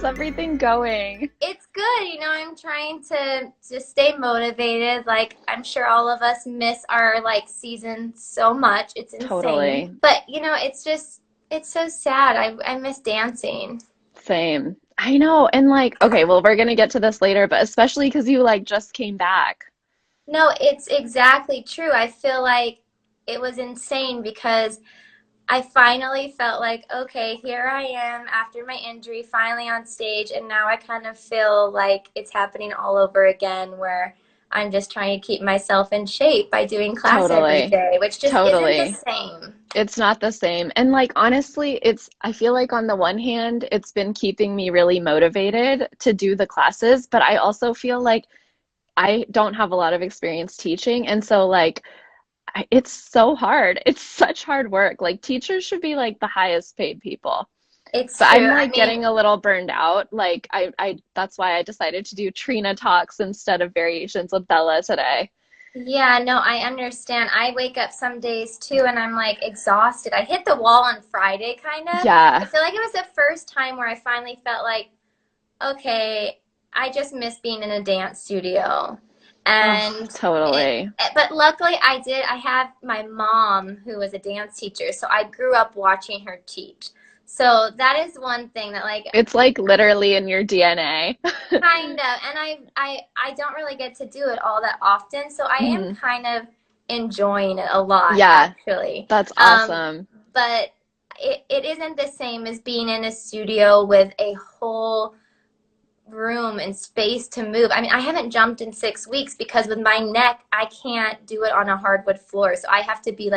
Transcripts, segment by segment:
How's everything going? It's good. I'm trying to just stay motivated. Like, I'm sure all of us miss our season so much. It's Totally. insane. But, it's so sad. I miss dancing. Same. I know. And okay, well, we're gonna get to this later, but especially because you just came back. No, it's exactly true. I feel like it was insane because I finally felt like, okay, here I am after my injury, finally on stage, and now I kind of feel like it's happening all over again where I'm just trying to keep myself in shape by doing class every Totally. day, which just isn't the Totally. same. It's not the same. And honestly, I feel like on the one hand, it's been keeping me really motivated to do the classes, but I also feel like I don't have a lot of experience teaching. And so it's so hard. It's such hard work. Teachers should be the highest paid people. It's But true. I'm I mean, getting a little burned out. I that's why I decided to do TRINA talks instead of variations with Bella today. yeah, no, I understand. I wake up some days too and I'm exhausted. I hit the wall on Friday, kind of. I Yeah. feel like it was the first time where I finally felt like, okay, I just miss being in a dance studio. Oh, And totally. but luckily I have my mom who was a dance teacher, so I grew up watching her teach. So that is one thing that It's literally in your DNA. kind of, and I don't really get to do it all that often, so I am Mhm. kind of enjoying it a lot Yeah, actually. that's Um, awesome. but it isn't the same as being in a studio with a whole room and space to move. I mean, I haven't jumped in 6 weeks because with my neck, I can't do it on a hardwood floor. So I have to be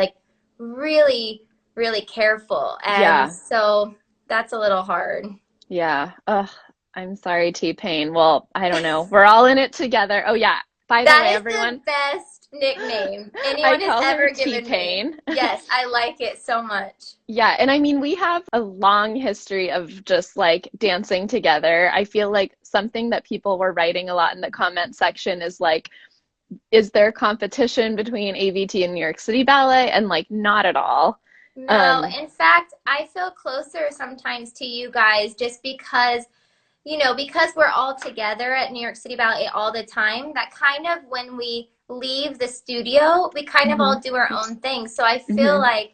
really, really careful. And Yeah. so that's a little hard. Yeah. Ugh, I'm sorry, T-Pain. Well, I don't know. We're all in it together. Oh, yeah. By the way, That is the everyone, best nickname I anyone has call her ever given me. T-Pain. Yes, I like it so much. Yeah, and I mean, we have a long history of just dancing together. I feel like something that people were writing a lot in the comment section is is there competition between AVT and New York City Ballet? And not at all. No, Um, in fact, I feel closer sometimes to you guys just because we're all together at New York City Ballet all the time, that kind of when we leave the studio, we kind of all mhm, do our own thing. So I feel mhm, like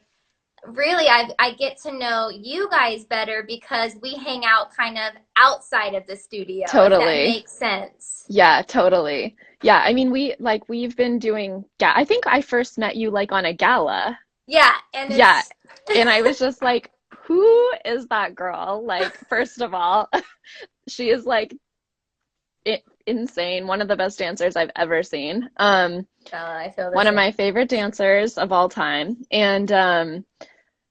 really I get to know you guys better because we hang out kind of outside of the studio, if that totally. makes sense. Yeah, totally. Yeah, I mean, we've been doing ga I think I first met you on a gala. Yeah, and Yeah, it's and I was just who is that girl? First of all, she is I insane, one of the best dancers I've ever seen. I feel the One of my same. favorite dancers of all time. And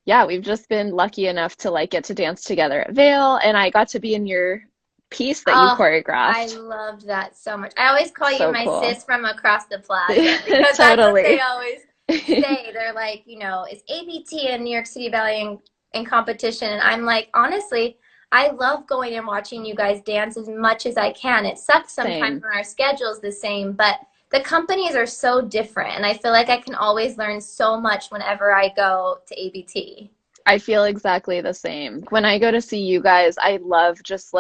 yeah, we've just been lucky enough to get to dance together at Vail, and I got to be in your piece that you Oh, I choreographed. loved that so much. I always call you So my cool. sis from across the plaza because that's what they Totally. always say. They're like, is ABT and New York City Ballet in competition? And I'm like, honestly, I love going and watching you guys dance as much as I can. It sucks sometimes Same. when our schedule's the same, but the companies are so different. And I feel like I can always learn so much whenever I go to ABT. I feel exactly the same. When I go to see you guys, I love just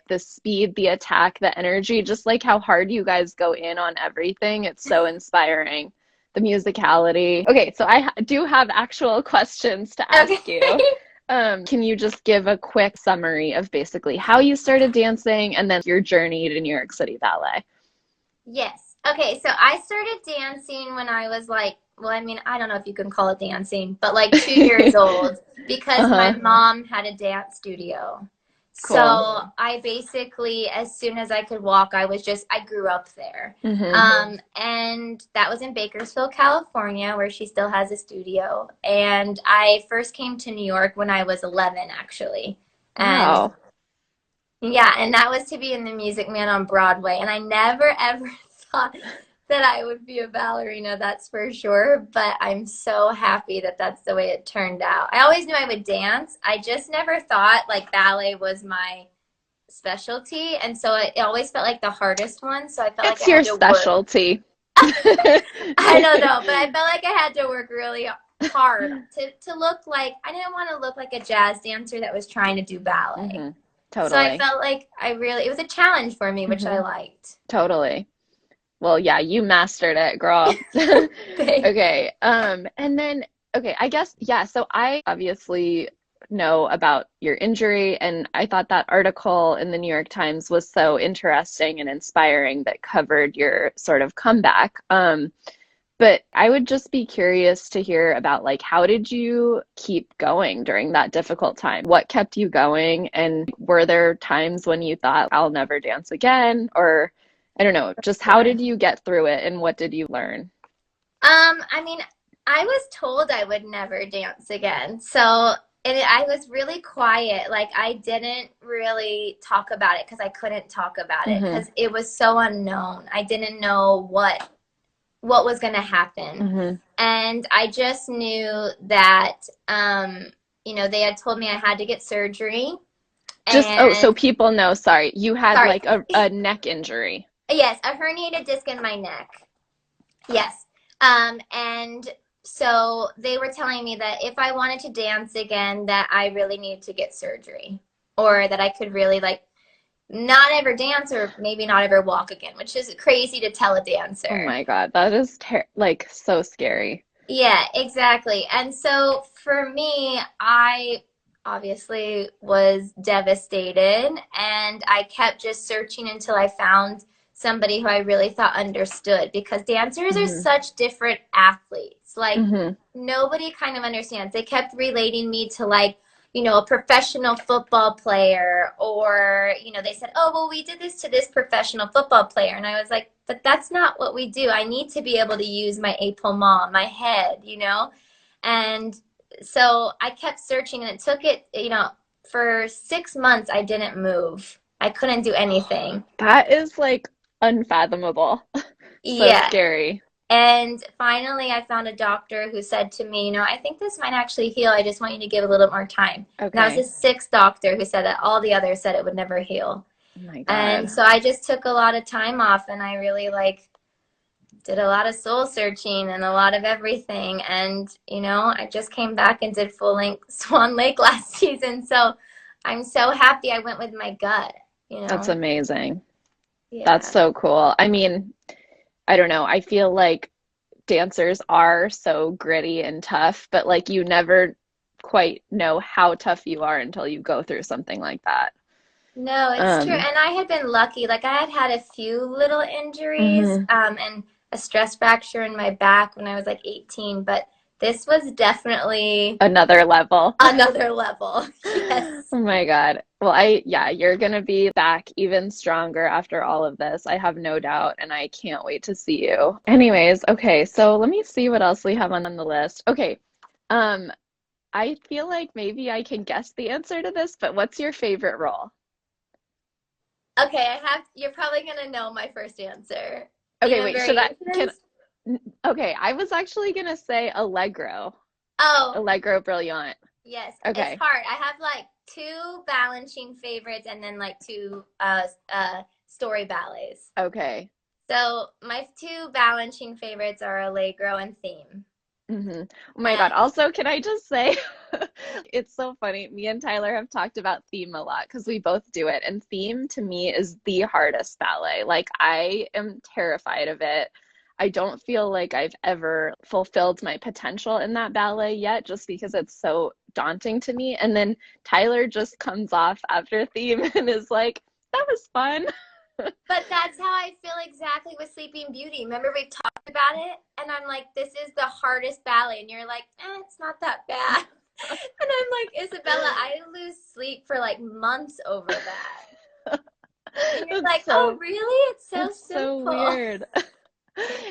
the speed, the attack, the energy, just how hard you guys go in on everything. It's so inspiring. The musicality. Okay, so do have actual questions to Okay. ask you. Can you just give a quick summary of basically how you started dancing and then your journey to New York City Ballet? Yes. Okay, so I started dancing when I was well, I mean, I don't know if you can call it dancing, but 2 years old because my Uh-huh. mom had a dance studio. Cool. So I basically, as soon as I could walk, I grew up there. Hmm. And that was in Bakersfield, California, where she still has a studio. And I first came to New York when I was 11, actually. And Wow. yeah, and that was to be in The Music Man on Broadway. And I never ever thought that I would be a ballerina, that's for sure. But I'm so happy that that's the way it turned out. I always knew I would dance. I just never thought ballet was my specialty. And so it always felt like the hardest one. So I felt like It's I had your to work. specialty. I don't know, but I felt like I had to work really hard to look like I didn't want to look like a jazz dancer that was trying to do ballet. Hmm. So I Totally. felt like it was a challenge for me, which I Hmm. liked. Totally. Well, yeah, you mastered it, girl. Thanks. Okay. And then, okay, I guess, yeah, so I obviously know about your injury, and I thought that article in the New York Times was so interesting and inspiring that covered your sort of comeback. But I would just be curious to hear about like how did you keep going during that difficult time? What kept you going? And were there times when you thought I'll never dance again? Or I don't know, just how Sure. did you get through it and what did you learn? I mean, I was told I would never dance again. So, I was really quiet. Like, I didn't really talk about it because I couldn't talk about it Hmm. because it was so unknown. I didn't know what was going to happen. Hmm. And I just knew that, they had told me I had to get surgery. Just, oh, so And people know, sorry, you had sorry, like a neck injury. yes, a herniated disc in my neck. Yes. And so they were telling me that if I wanted to dance again, that I really needed to get surgery or that I could really like not ever dance or maybe not ever walk again, which is crazy to tell a Oh dancer. my God, that is ter like so scary. Yeah, exactly. And so for me, I obviously was devastated and I kept just searching until I found somebody who I really thought understood because dancers are Hmm. such different athletes. Like Hmm. nobody kind of understands. They kept relating me to like, a professional football player or, they said, "Oh, well, we did this to this professional football player." And I was like, "But that's not what we do. I need to be able to use my épaulement, my head." And so I kept searching and it took for 6 months I didn't move. I couldn't do anything. That is like unfathomable. So Yeah. scary. And finally, I found a doctor who said to me, I think this might actually heal. I just want you to give a little more time. And that was the Okay. sixth doctor who said that all the others said it would never heal. Oh my And God. so I just took a lot of time off and I really like did a lot of soul searching and a lot of everything. And, I just came back and did full length Swan Lake last season. So I'm so happy I went with my gut, you That's know? amazing. That's Yeah. so cool. I mean, I don't know. I feel like dancers are so gritty and tough, but like you never quite know how tough you are until you go through something like that. No, it's true. Um, And I had been lucky. Like I had had a few little injuries, mhm. and a stress fracture in my back when I was like 18, but this was definitely Another level. another level. Yes. Oh my God. Well, yeah, you're gonna be back even stronger after all of this. I have no doubt, and I can't wait to see you. Anyways, okay, so let me see what else we have on the list. Okay, um, I feel like maybe I can guess the answer to this, but what's your favorite role? Okay, you're probably gonna know my first answer. Okay, Even wait, should I can variations? okay, I was actually gonna say Allegro. Oh, Allegro Brilliant. yes. It's Okay. hard. I have like two Balanchine favorites and then like two story ballets. Okay. So my two Balanchine favorites are Allegro and Theme. Hmm. Oh my God. And Also, can I just say, it's so funny. Me and Tyler have talked about theme a lot because we both do it. And theme to me is the hardest ballet. Like, I am terrified of it. I don't feel like I've ever fulfilled my potential in that ballet yet, just because it's so daunting to me. And then Tyler just comes off after theme and is like, that was fun. but that's how I feel exactly with Sleeping Beauty. Remember we've talked about it, and I'm like, this is the hardest ballet, and you're like, it's not that bad. And I'm like, Isabella, I lose sleep for like months over that. And you're That's like, oh, so, really? It's so it's so simple. weird.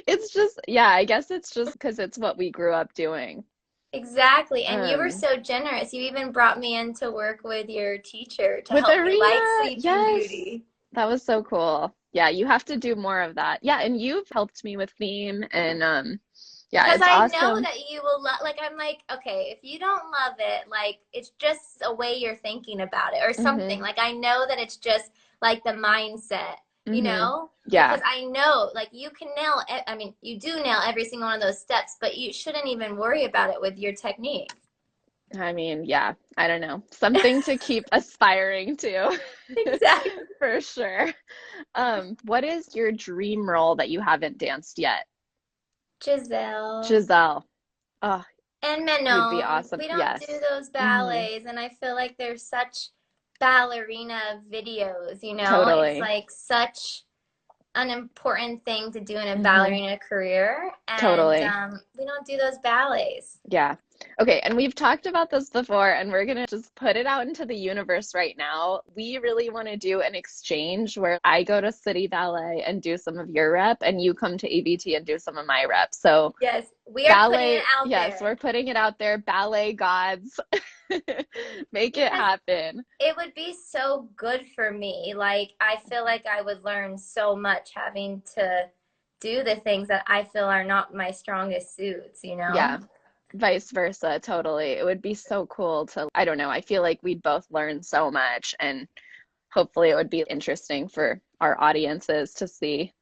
It's just, yeah, I guess it's just because it's what we grew up doing. Exactly. And you were Um, so generous. You even brought me in to work with your teacher to with help me Arena, like Sleeping yes, Beauty. that was so cool. Yeah, you have to do more of that. Yeah, and you've helped me with theme and yeah, Because it's I know awesome. that you will love, like, I'm like, okay, if you don't love it, like, it's just a way you're thinking about it or something. Hmm. Like, I know that it's just like the mindset, Hmm. because Yeah. I know, like, you can nail, I mean, you do nail every single one of those steps, but you shouldn't even worry about it with your technique. I mean, yeah, I don't know. Something to keep aspiring to, Exactly. for sure. What is your dream role that you haven't danced yet? Giselle. Giselle. Oh, And you'd be Manon, awesome. we don't do Yes. those Hmm. ballets, and I feel like there's such ballerina videos, you know? It's Totally. like such an important thing to do in a Hmm. ballerina career, and Totally. we don't do those ballets. Yeah. Okay, and we've talked about this before, and we're gonna just put it out into the universe right now. We really want to do an exchange where I go to City Ballet and do some of your rep, and you come to ABT and do some of my rep. So, Yes, we are putting it ballet, out yes, there we're putting it out there. Ballet gods, make it because happen. it would be so good for me. Like, I feel like I would learn so much having to do the things that I feel are not my strongest suits, you know? Yeah, vice versa, totally. It would be so cool to, I don't know, I feel like we'd both learn so much, and hopefully it would be interesting for our audiences to see.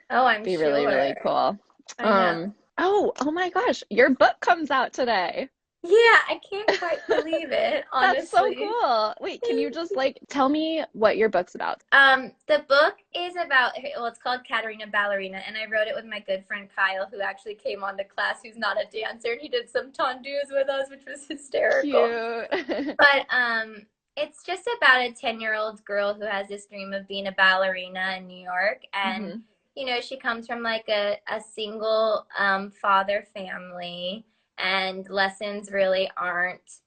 Oh, I'm Be really, sure. really cool. I know. Oh my gosh, your book comes out today. Yeah, I can't quite believe it, That's so honestly. cool. Wait, can you Thank just you. like tell me what your book's about? The book is about, well, it's called Katarina Ballerina, and I wrote it with my good friend Kyle, who actually came on to class, who's not a dancer, and he did some tendus with us, which was hysterical. Cute. But it's just about a 10-year-old girl who has this dream of being a ballerina in New York, and Hmm. she comes from like a single father family, and lessons really aren't,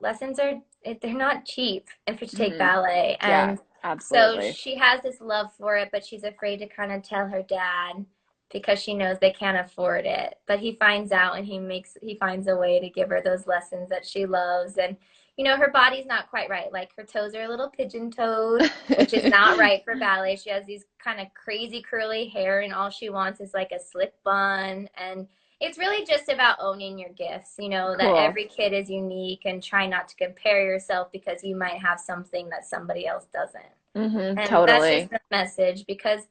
lessons are they're not cheap if you take Hmm. ballet. Yeah, And so absolutely. she has this love for it, but she's afraid to kind of tell her dad because she knows they can't afford it. But he finds out, and he finds a way to give her those lessons that she loves. And her body's not quite right. Like, her toes are a little pigeon-toed, which is not right for ballet. She has these kind of crazy curly hair, and all she wants is like a slick bun. And it's really just about owning your gifts, that Cool. every kid is unique, and try not to compare yourself because you might have something that somebody else doesn't. And that's just Totally. the message, because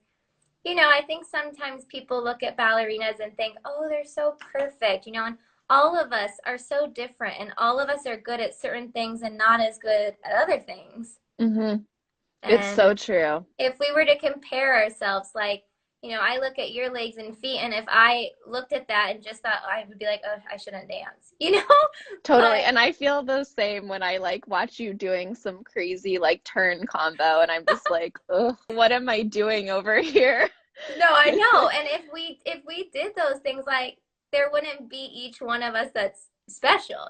I think sometimes people look at ballerinas and think, oh, they're so perfect, and all of us are so different, and all of us are good at certain things and not as good at other things. Hmm. It's And so true. if we were to compare ourselves, like, I look at your legs and feet, and if I looked at that and just thought, I would be like, oh, I shouldn't dance, Totally. But And I feel the same when I like watch you doing some crazy like turn combo and I'm just like, ugh, what am I doing over here? no, I know. And if we did those things, like, there wouldn't be each one of us that's special,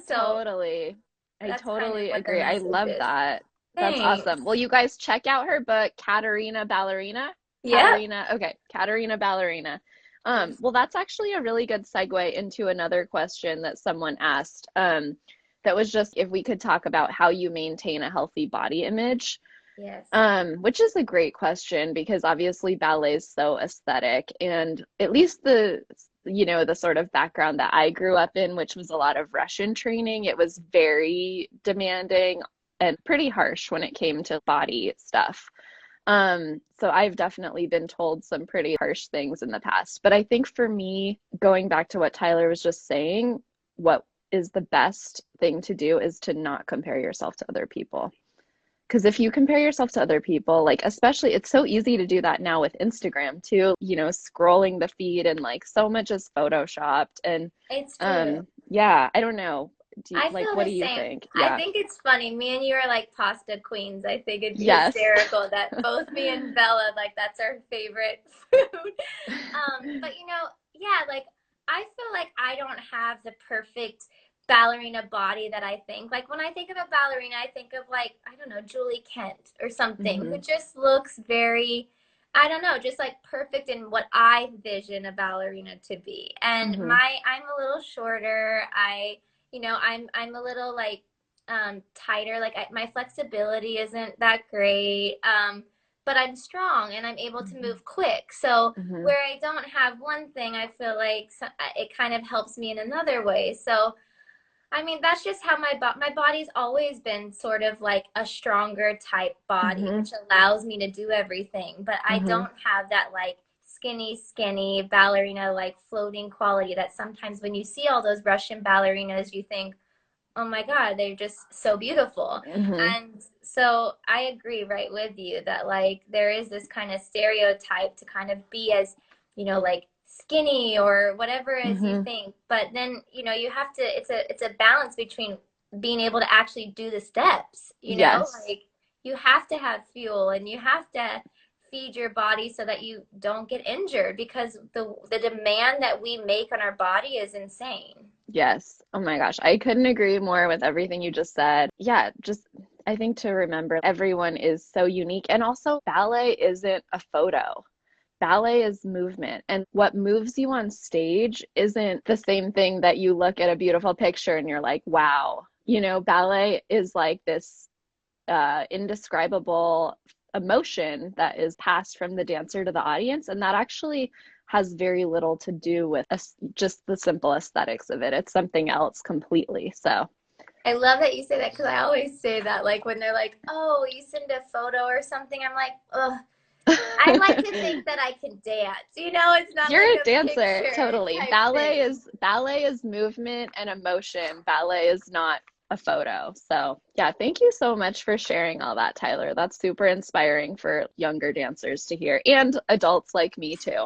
So Totally. I that's kind of totally what the agree. I message love is. that. That's awesome. Thanks. Well, you guys check out her book, Katarina Ballerina. Yep. Katarina. Okay, Katarina Ballerina. Well, that's actually a really good segue into another question that someone asked. That was just if we could talk about how you maintain a healthy body image. Yes. Which is a great question because obviously ballet is so aesthetic, and at least the sort of background that I grew up in, which was a lot of Russian training, it was very demanding and pretty harsh when it came to body stuff. So I've definitely been told some pretty harsh things in the past. But I think for me, going back to what Tyler was just saying, what is the best thing to do is to not compare yourself to other people. Because if you compare yourself to other people, like, especially, it's so easy to do that now with Instagram too, scrolling the feed and like so much is photoshopped. And It's true. yeah, I don't know. I Like, feel what the do you same. think? I Yeah. think it's funny. Me and you are like pasta queens. I think it'd be Yes. hysterical that both me and Bella, like, that's our favorite food. But yeah, like, I feel like I don't have the perfect ballerina body that I think. Like, when I think of a ballerina, I think of, like, I don't know, Julie Kent or something, who Hmm. just looks very, I don't know, just like perfect in what I vision a ballerina to be. And Hmm. I'm a little shorter. I'm a little like tighter. Like, my flexibility isn't that great. But I'm strong, and I'm able to Hmm. move quick. So Hmm. where I don't have one thing, I feel like it kind of helps me in another way. So I mean, that's just how my body's always been sort of like a stronger type body, Hmm. which allows me to do everything. But I Hmm. don't have that like skinny ballerina like floating quality that sometimes when you see all those Russian ballerinas, you think, oh my God, they're just so beautiful. Hmm. And so I agree right with you that like there is this kind of stereotype to kind of be as, like skinny or whatever as you Hmm. think. But then, you have to, it's a balance between being able to actually do the steps, Yes. like you have to have fuel and you have to feed your body so that you don't get injured because the demand that we make on our body is insane. Yes. Oh my gosh. I couldn't agree more with everything you just said. Yeah, just I think to remember everyone is so unique. And also, ballet isn't a photo. Ballet is movement. And what moves you on stage isn't the same thing that you look at a beautiful picture and you're like, wow. Ballet is like this indescribable emotion that is passed from the dancer to the audience. And that actually has very little to do with just the simple aesthetics of it. It's something else completely. So, I love that you say that because I always say that, like when they're like, "Oh, you send a photo or something," I'm like, "Ugh." I like to think that I can dance. It's not you're like a a dancer, picture totally. type thing. Ballet is movement and emotion. Ballet is not a photo. So, yeah, thank you so much for sharing all that, Tyler. That's super inspiring for younger dancers to hear and adults like me too.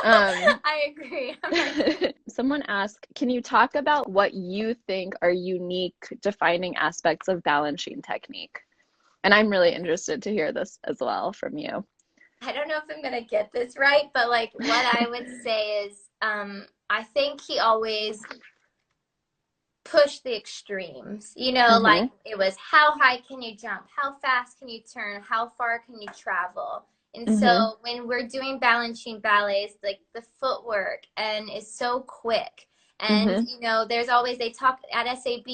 Um, I agree. I'm like, Someone asked, can you talk about what you think are unique defining aspects of Balanchine technique? And I'm really interested to hear this as well from you. I don't know if I'm gonna get this right, but like what I would say is, I think he always push the extremes. Like Hmm. it was how high can you jump? How fast can you turn? How far can you travel? And Hmm. so when we're doing Balanchine ballets, like the footwork and is so quick. And Hmm. there's always they talk at SAB,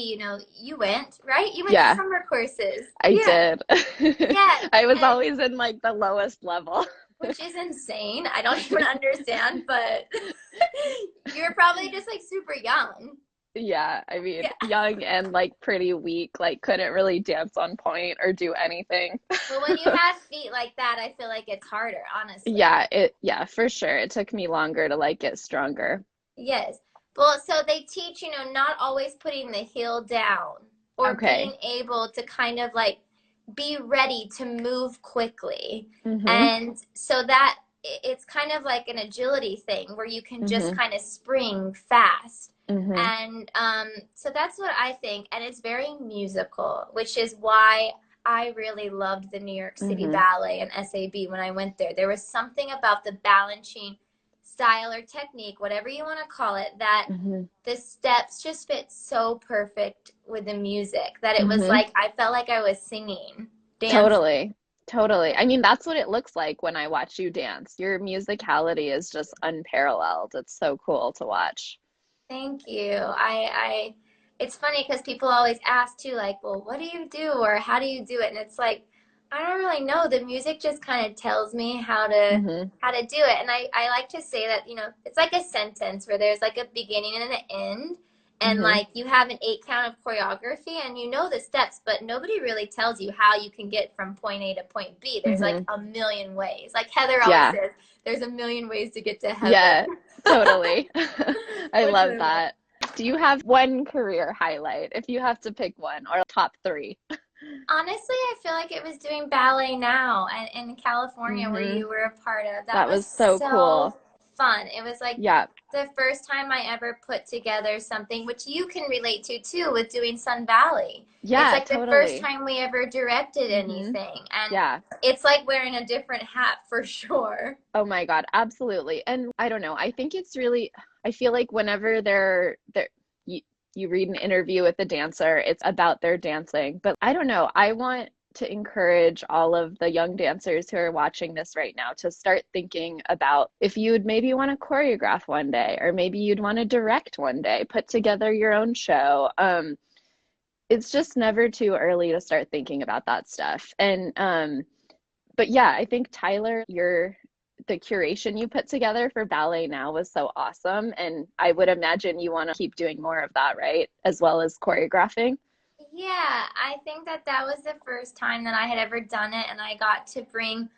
you went, right? You went to Yeah, summer courses. I Yeah. did. Yeah. I was And always in like the lowest level. which is insane. I don't even understand, but you're probably just like super young. Yeah, I mean, Yeah. young and like pretty weak, like couldn't really dance on point or do anything. But when you have feet like that, I feel like it's harder, honestly. Yeah, for sure. It took me longer to like get stronger. Yes. Well, so they teach, not always putting the heel down or being Okay. able to kind of like be ready to move quickly. Hmm. And so that it's kind of like an agility thing where you can just Hmm. kind of spring fast. Hmm. And so that's what I think. And it's very musical, which is why I really loved the New York City Hmm. Ballet and SAB when I went there. There was something about the Balanchine style or technique, whatever you want to call it, that Hmm. the steps just fit so perfect with the music that it was Hmm. like I felt like I was singing, dancing. Totally. Totally. I mean, that's what it looks like when I watch you dance. Your musicality is just unparalleled. It's so cool to watch. Thank you. It's funny because people always ask too, like, well, what do you do or how do you do it? And it's like, I don't really know. The music just kind of tells me Hmm. how to do it. And I like to say that, it's like a sentence where there's like a beginning and an end. And Hmm. like you have an 8 count of choreography and you know the steps, but nobody really tells you how you can get from point A to point B. There's like Hmm. a million ways. Like Heather always Yeah. says, there's a million ways to get to heaven. Yeah, totally. I Which love I love. that. Do you have one career highlight if you have to pick one or top three? Honestly, I feel like it was doing ballet now and in California where Hmm. you were a part of. That That was was so so cool. fun. It was like Yeah. the first time I ever put together something which you can relate to too with doing Sun Valley. It's Yeah, like the first totally. time we ever directed Hmm. anything and Yeah. it's like wearing a different hat for sure. Oh my God, absolutely. And I don't know, I think it's really, I feel like whenever you, you read an interview with a dancer, it's about their dancing. But I don't know, I want to encourage all of the young dancers who are watching this right now to start thinking about if you'd maybe want to choreograph one day, or maybe you'd want to direct one day, put together your own show. It's just never too early to start thinking about that stuff. But yeah, I think Tyler, the curation you put together for ballet now was so awesome. And I would imagine you want to keep doing more of that, right? As well as choreographing. Yeah, I think that that was the first time that I had ever done it and I got to bring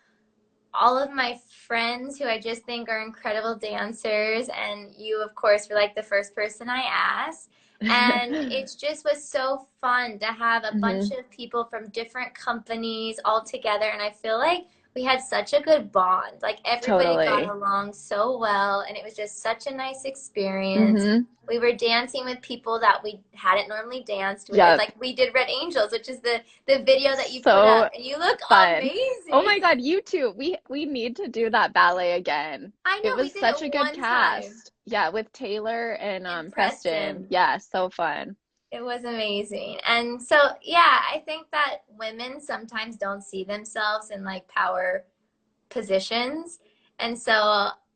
all of my friends who I just think are incredible dancers, and you, of course, were like the first person I asked. And it just was so fun to have a bunch Hmm. of people from different companies all together. And I feel like we had such a good bond. Like everybody got Totally. along so well, and it was just such a nice experience. Hmm. We were dancing with people that we hadn't normally danced with. Yep. Like we did Red Angels, which is the video that you put up, So and you look fun. Oh amazing. my God, you too. We need to do that ballet again. I It know we was did it such a good one time cast. Yeah, with Taylor and in Preston. Preston. Yeah, so fun. It was amazing. And so, yeah, I think that women sometimes don't see themselves in like power positions. And so,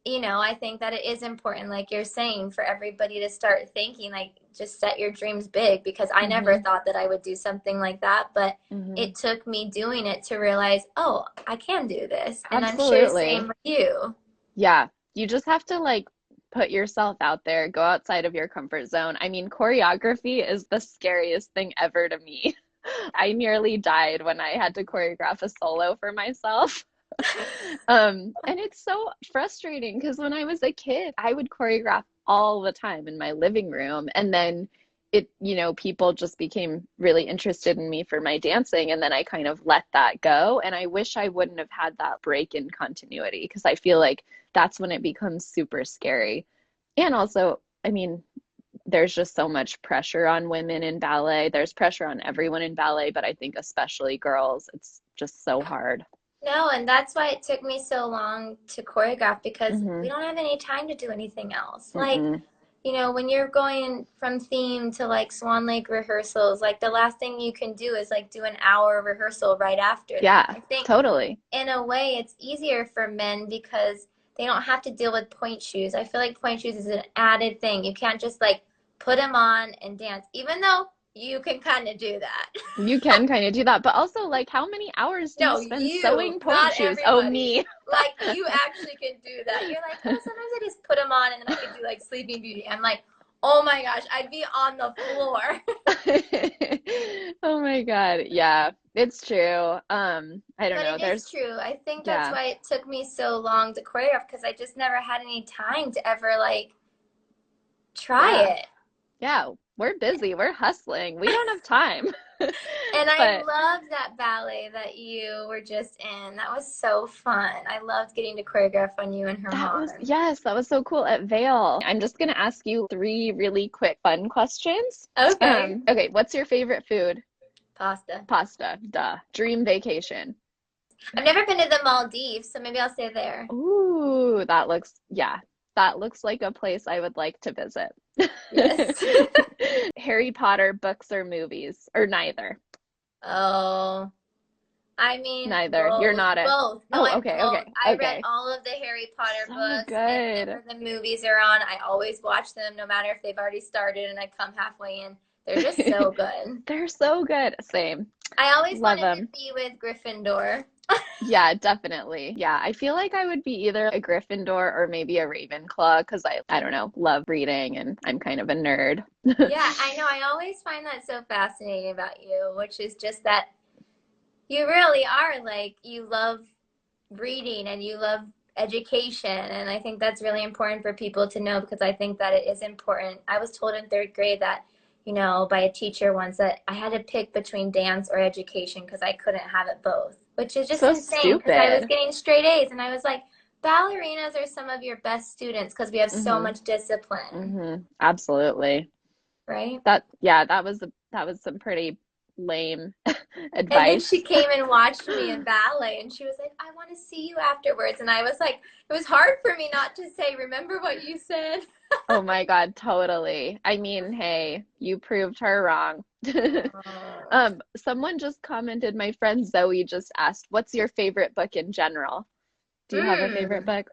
I think that it is important, like you're saying, for everybody to start thinking, like, just set your dreams big, because I never Hmm. thought that I would do something like that. But Hmm. it took me doing it to realize, oh, I can do this. And I'm sure same Absolutely. with you. Yeah, you just have to like put yourself out there, go outside of your comfort zone. I mean, choreography is the scariest thing ever to me. I nearly died when I had to choreograph a solo for myself. And it's so frustrating because when I was a kid, I would choreograph all the time in my living room. And then people just became really interested in me for my dancing. And then I kind of let that go. And I wish I wouldn't have had that break in continuity because I feel like that's when it becomes super scary. And also, I mean, there's just so much pressure on women in ballet. There's pressure on everyone in ballet, but I think especially girls, it's just so hard. No, and that's why it took me so long to choreograph, because we Hmm. don't have any time to do anything else. Like, Mm-mm. when you're going from theme to like Swan Lake rehearsals, like the last thing you can do is like do an hour rehearsal right after that. Yeah, I think totally. in a way it's easier for men because they don't have to deal with point shoes. I feel like point shoes is an added thing. You can't just like put them on and dance, even though you can kind of do that. You can kind of do that, but also like how many hours do you No, spend you, sewing not point shoes? Oh, everybody. me. Like you actually can do that. You're like, oh, sometimes I just put them on and then I could do like Sleeping Beauty. I'm like, oh my gosh, I'd be on the floor. Oh my God. Yeah, it's true. I don't But know. it is There's true. I think that's yeah. why it took me so long to choreograph, because I just never had any time to ever like try Yeah. it. Yeah, we're busy. We're hustling. We don't have time. And I But loved that ballet that you were just in. That was so fun. I loved getting to choreograph on you and Herman. yes, that was so cool at Vale. I'm just gonna ask you three really quick fun questions. Okay. Okay, what's your favorite food? Pasta. Pasta, duh. Dream vacation. I've never been to the Maldives, so maybe I'll stay there. Ooh, yeah, that looks like a place I would like to visit. Yes. Harry Potter books or movies, or neither? Oh, I mean, Neither. You're both. not a, Both. No, oh, I'm okay, both. okay, I read okay. all of the Harry Potter So books, and good. whenever the movies are on, I always watch them, no matter if they've already started and I come halfway in. They're just so good. They're so good. Same. I always Love wanted to them. be with Gryffindor. Yeah, definitely. Yeah, I feel like I would be either a Gryffindor or maybe a Ravenclaw because I don't know, love reading and I'm kind of a nerd. Yeah, I know. I always find that so fascinating about you, which is just that you really are like, you love reading and you love education. And I think that's really important for people to know, because I think that it is important. I was told in third grade that, by a teacher once, that I had to pick between dance or education because I couldn't have it both, which is just So insane because I was stupid. getting straight A's and I was like, ballerinas are some of your best students because we have so Hmm. much discipline, Absolutely. right? Yeah, that was some pretty lame And then she advice. came and watched me in ballet and she was like, I want to see you afterwards. And I was like, it was hard for me not to say, remember what you said? Oh my God, totally. I mean, hey, you proved her wrong. Oh. Someone just commented, my friend Zoe just asked, what's your favorite book in general? Do you have a favorite Hmm. book?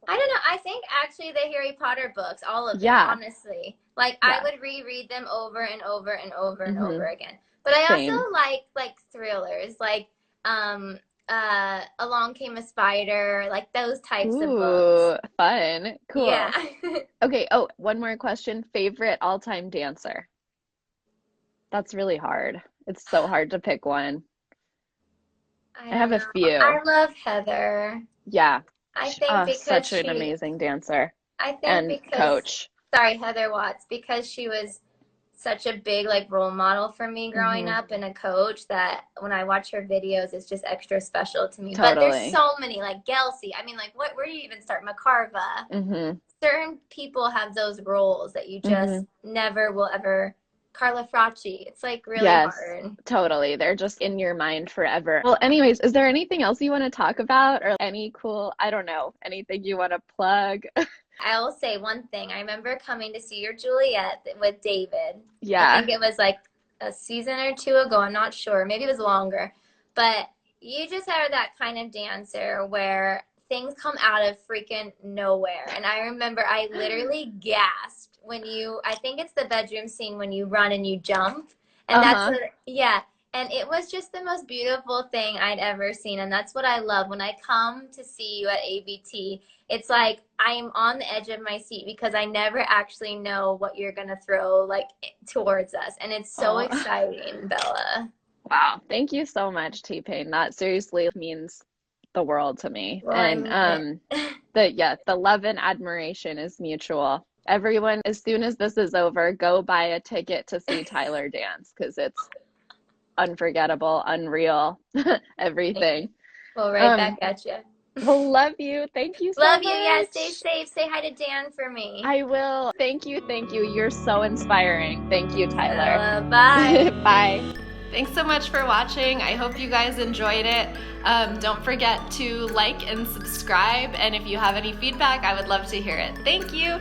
I don't know. I think actually the Harry Potter books, all of them, Yeah, honestly. Like I yeah. would reread them over and over and over and Hmm. over again. But I also Same. like thrillers, like um Along Came a Spider, like those types of books. Ooh, fun. Yeah. Cool. Okay, oh, one more question. Favorite all-time dancer? That's really hard. It's so hard to pick one. I I have don't a know. I few. love Heather. Yeah. I think because Such an she, amazing dancer I think and because, coach. sorry, Heather Watts, because she was such a big like role model for me growing Hmm. up and a coach that when I watch her videos, it's just extra special to me. But there's Totally. so many, like Gelsey. I mean, like where do you even start? Macarva. Hmm. Certain people have those roles that you just Hmm. never will ever. Carla Fracci. It's like really Yes, hard. totally. They're just in your mind forever. Well, anyways, is there anything else you want to talk about or any cool, I don't know, anything you want to plug? I will say one thing. I remember coming to see your Juliet with David. I Yeah. think it was like a season or two ago. I'm not sure. Maybe it was longer. But you just are that kind of dancer where things come out of freaking nowhere. And I remember I literally gasped when you, I think it's the bedroom scene when you run and you jump. And that's Uh-huh. what, yeah. And it was just the most beautiful thing I'd ever seen. And that's what I love when I come to see you at ABT. It's like I am on the edge of my seat because I never actually know what you're gonna throw like towards us. And it's so Oh, exciting, Bella. wow. Thank you so much, T-Pain. That seriously means the world to me. Well, I And mean it. the love and admiration is mutual. Everyone, as soon as this is over, go buy a ticket to see Tyler dance because it's unforgettable, unreal, everything. Well, right back Um, at you. well, love you. Thank you so Love you. Yeah, stay much. safe. Say hi to Dan for me. I will. Thank you. Thank you. You're so inspiring. Thank you, Thanks, Tyler. Bella. Bye. Bye. Thanks so much for watching. I hope you guys enjoyed it. Don't forget to like and subscribe. And if you have any feedback, I would love to hear it. Thank you.